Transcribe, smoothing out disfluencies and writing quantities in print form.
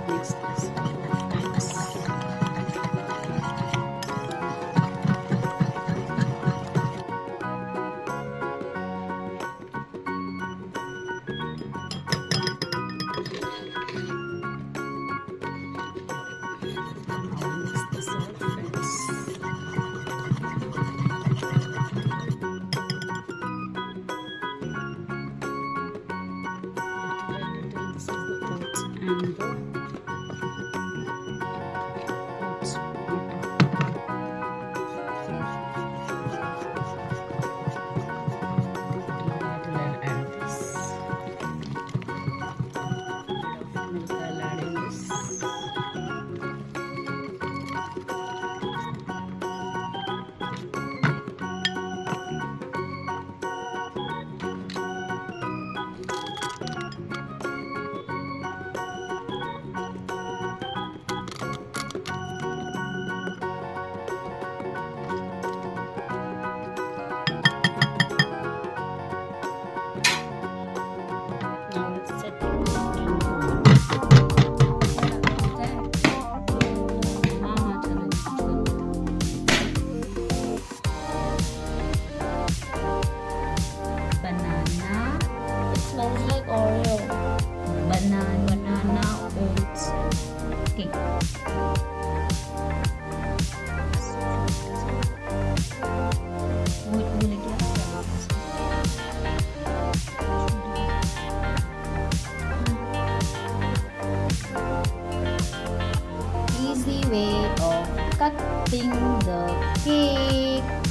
mix this mix. I'll mix this all, friends. This is the oats and the oats I'll add this. Milk I'll add in this. Now let's set it and banana. It smells like Oreo. Banana oats cake. वो लेके Easy way of cutting the cake.